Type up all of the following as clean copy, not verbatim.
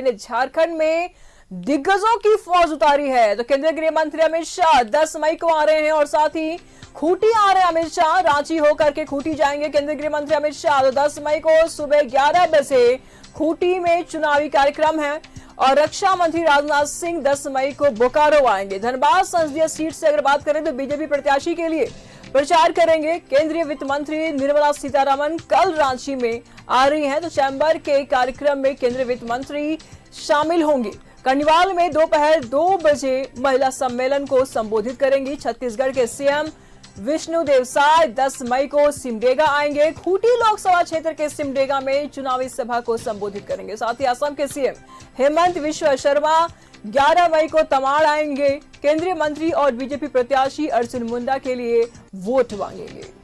ने झारखंड में दिग्गजों की फौज उतारी है। तो केंद्रीय गृह मंत्री अमित शाह 10 मई को आ रहे हैं और साथ ही खूंटी आ रहे हैं अमित शाह। रांची होकर के खूंटी जाएंगे केंद्रीय गृह मंत्री अमित शाह। तो 10 मई को सुबह 11 बजे खूंटी में चुनावी कार्यक्रम है और रक्षा मंत्री राजनाथ सिंह 10 मई को बोकारो आएंगे। धनबाद संसदीय सीट से अगर बात करें तो बीजेपी प्रत्याशी के लिए प्रचार करेंगे केंद्रीय वित्त मंत्री निर्मला सीतारमण कल रांची में आ रही हैं। तो चैम्बर के कार्यक्रम में केंद्रीय वित्त मंत्री शामिल होंगे। कर्निवाल में दोपहर 2 बजे महिला सम्मेलन को संबोधित करेंगी। छत्तीसगढ़ के सीएम विष्णुदेव साय 10 मई को सिमडेगा आएंगे। खूंटी लोकसभा क्षेत्र के सिमडेगा में चुनावी सभा को संबोधित करेंगे। साथ ही असम के सीएम हेमंत विश्व शर्मा 11 मई को तमाड़ आएंगे। केंद्रीय मंत्री और बीजेपी प्रत्याशी अर्जुन मुंडा के लिए वोट मांगेंगे।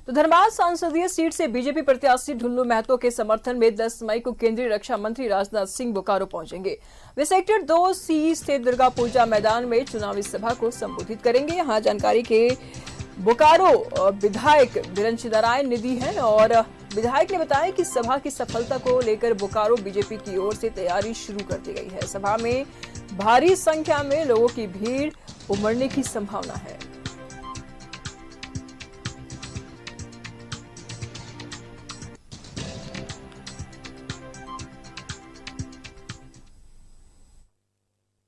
तो धनबाद संसदीय सीट से बीजेपी प्रत्याशी ढुल्लू महतो के समर्थन में 10 मई को केंद्रीय रक्षा मंत्री राजनाथ सिंह बोकारो पहुंचेंगे। वे सेक्टर 2C स्थित दुर्गा पूजा मैदान में चुनावी सभा को संबोधित करेंगे। यहां जानकारी के बोकारो विधायक बिरंची नारायण निधि हैं और विधायक ने बताया कि सभा की सफलता को लेकर बोकारो बीजेपी की ओर से तैयारी शुरू कर दी गई है। सभा में भारी संख्या में लोगों की भीड़ उमड़ने की संभावना है।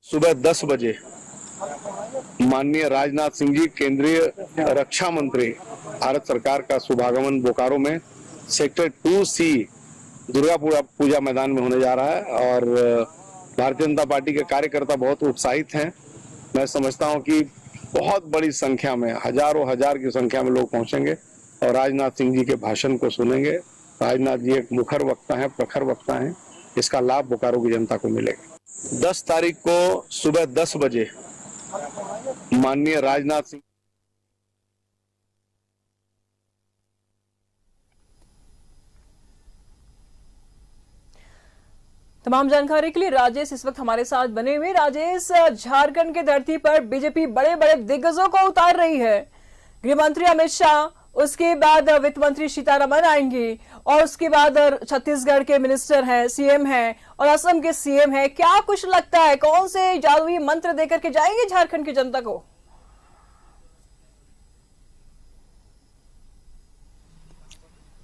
सुबह 10 बजे माननीय राजनाथ सिंह जी केंद्रीय रक्षा मंत्री भारत सरकार का शुभागमन बोकारो में सेक्टर 2C दुर्गा पूजा मैदान में होने जा रहा है और भारतीय जनता पार्टी के कार्यकर्ता बहुत उत्साहित हैं। मैं समझता हूं कि बहुत बड़ी संख्या में हजारों हजार की संख्या में लोग पहुंचेंगे और राजनाथ सिंह जी के भाषण को सुनेंगे। राजनाथ जी एक मुखर वक्ता हैं, प्रखर वक्ता हैं। इसका लाभ बोकारो की जनता को मिलेगा। 10 तारीख को सुबह 10 बजे माननीय राजनाथ सिंह तमाम जानकारी के लिए राजेश इस वक्त हमारे साथ बने हुए। राजेश, झारखंड की धरती पर बीजेपी बड़े बड़े दिग्गजों को उतार रही है। गृह मंत्री अमित शाह, उसके बाद वित्त मंत्री सीतारमण आएंगी और उसके बाद छत्तीसगढ़ के मिनिस्टर हैं, सीएम हैं और असम के सीएम हैं। क्या कुछ लगता है कौन से जादुई मंत्र देकर के जाएंगे झारखंड की जनता को?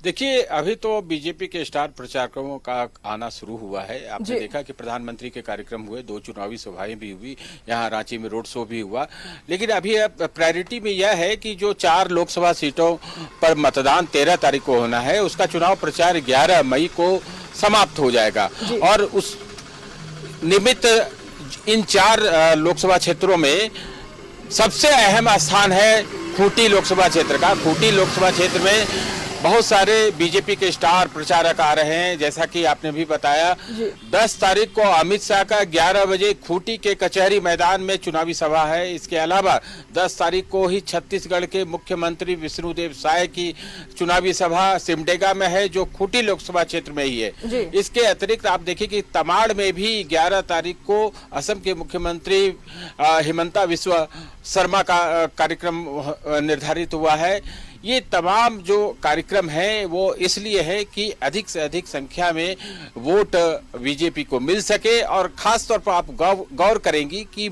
देखिए, अभी तो बीजेपी के स्टार प्रचारकों का आना शुरू हुआ है। आपने देखा कि प्रधानमंत्री के कार्यक्रम हुए, 2 चुनावी सभाएं भी हुई, यहाँ रांची में रोड शो भी हुआ। लेकिन अभी प्रायोरिटी में यह है कि जो 4 लोकसभा सीटों पर मतदान 13 तारीख को होना है, उसका चुनाव प्रचार 11 मई को समाप्त हो जाएगा। और उस निमित्त इन 4 लोकसभा क्षेत्रों में सबसे अहम स्थान है खूंटी लोकसभा क्षेत्र का। खूंटी लोकसभा क्षेत्र में बहुत सारे बीजेपी के स्टार प्रचारक आ रहे हैं। जैसा कि आपने भी बताया, 10 तारीख को अमित शाह का 11 बजे खूंटी के कचहरी मैदान में चुनावी सभा है। इसके अलावा 10 तारीख को ही छत्तीसगढ़ के मुख्यमंत्री विष्णुदेव साय की चुनावी सभा सिमडेगा में है, जो खूंटी लोकसभा क्षेत्र में ही है। इसके अतिरिक्त आप देखिए कि तमाड़ में भी 11 तारीख को असम के मुख्यमंत्री हिमंता विश्व शर्मा का कार्यक्रम निर्धारित हुआ है। ये तमाम जो कार्यक्रम है वो इसलिए है कि अधिक से अधिक संख्या में वोट बीजेपी को मिल सके। और खास तौर पर आप गौर करेंगी कि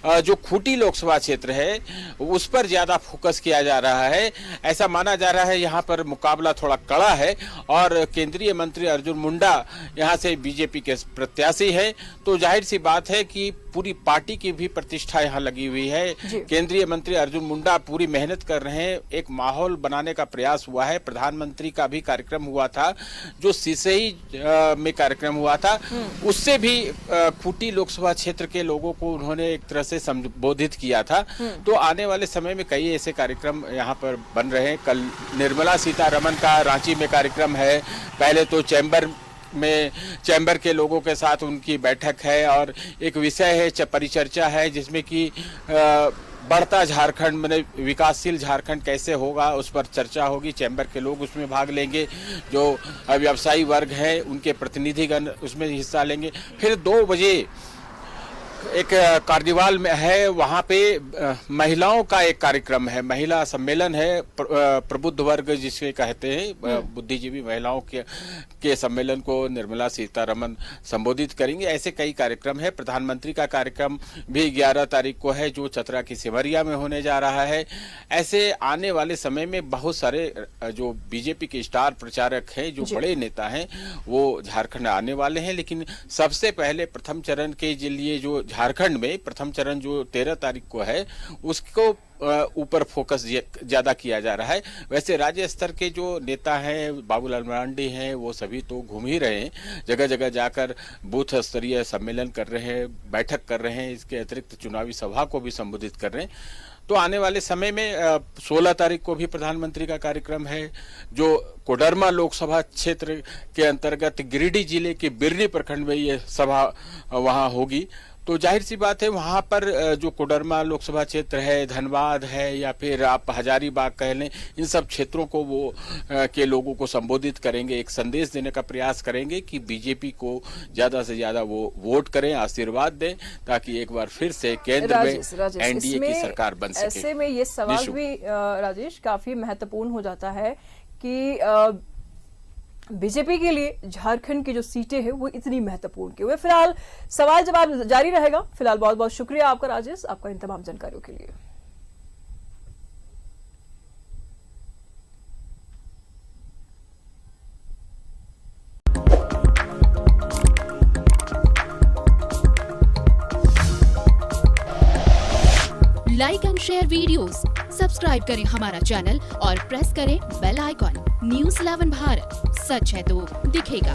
जो खूंटी लोकसभा क्षेत्र है उस पर ज्यादा फोकस किया जा रहा है। ऐसा माना जा रहा है यहाँ पर मुकाबला थोड़ा कड़ा है और केंद्रीय मंत्री अर्जुन मुंडा यहाँ से बीजेपी के प्रत्याशी है। तो जाहिर सी बात है कि पूरी पार्टी की भी प्रतिष्ठा यहाँ लगी हुई है। केंद्रीय मंत्री अर्जुन मुंडा पूरी मेहनत कर रहे हैं। एक माहौल बनाने का प्रयास हुआ है। प्रधानमंत्री का भी कार्यक्रम हुआ था, जो सिसई में कार्यक्रम हुआ था, उससे भी खूंटी लोकसभा क्षेत्र के लोगों को उन्होंने एक तरह से संबोधित किया था। तो आने वाले समय में कई ऐसे कार्यक्रम यहाँ पर बन रहे हैं। कल निर्मला सीतारमण का रांची में कार्यक्रम है। पहले तो चैम्बर के लोगों के साथ उनकी बैठक है और एक विषय है, परिचर्चा है, जिसमें कि बढ़ता झारखंड में विकासशील झारखंड कैसे होगा उस पर चर्चा होगी। चैम्बर के लोग उसमें भाग लेंगे, जो व्यवसायी वर्ग है उनके प्रतिनिधिगण उसमें हिस्सा लेंगे। फिर 2 बजे एक कार्निवाल में है, वहाँ पे महिलाओं का एक कार्यक्रम है, महिला सम्मेलन है, प्रबुद्ध वर्ग जिसे कहते हैं, बुद्धिजीवी महिलाओं के सम्मेलन को निर्मला सीतारमण संबोधित करेंगे। ऐसे कई कार्यक्रम है। प्रधानमंत्री का कार्यक्रम भी 11 तारीख को है, जो चतरा की सिमरिया में होने जा रहा है। ऐसे आने वाले समय में बहुत सारे जो बीजेपी के स्टार प्रचारक हैं, जो बड़े नेता हैं, वो झारखंड आने वाले हैं। लेकिन सबसे पहले प्रथम चरण के लिए जो झारखंड में प्रथम चरण जो 13 तारीख को है, उसको ऊपर फोकस ज्यादा किया जा रहा है। वैसे राज्य स्तर के जो नेता हैं, बाबूलाल मरांडी हैं, वो सभी तो घूम ही रहे हैं, जगह जगह जाकर बूथ स्तरीय सम्मेलन कर रहे हैं, बैठक कर रहे हैं। इसके अतिरिक्त चुनावी सभा को भी संबोधित कर रहे हैं। तो आने वाले समय में 16 तारीख को भी प्रधानमंत्री का कार्यक्रम है, जो कोडरमा लोकसभा क्षेत्र के अंतर्गत गिरिडीह जिले के बिरनी प्रखंड में ये सभा वहां होगी। तो जाहिर सी बात है, वहां पर जो कोडरमा लोकसभा क्षेत्र है, धनबाद है, या फिर आप हजारीबाग कह लें, इन सब क्षेत्रों को वो के लोगों को संबोधित करेंगे, एक संदेश देने का प्रयास करेंगे कि बीजेपी को ज्यादा से ज्यादा वो वोट करें, आशीर्वाद दें, ताकि एक बार फिर से केंद्र में एनडीए की सरकार बन सके। ऐसे में ये सवाल भी राजेश काफी महत्वपूर्ण हो जाता है कि बीजेपी के लिए झारखंड की जो सीटें हैं वो इतनी महत्वपूर्ण क्यों है। फिलहाल सवाल जवाब जारी रहेगा। फिलहाल बहुत बहुत शुक्रिया आपका राजेश, आपका इन तमाम जानकारियों के लिए। Like and share videos, subscribe करें हमारा चैनल और प्रेस करें बेल आइकॉन। न्यूज़ 11 भारत, सच है तो दिखेगा।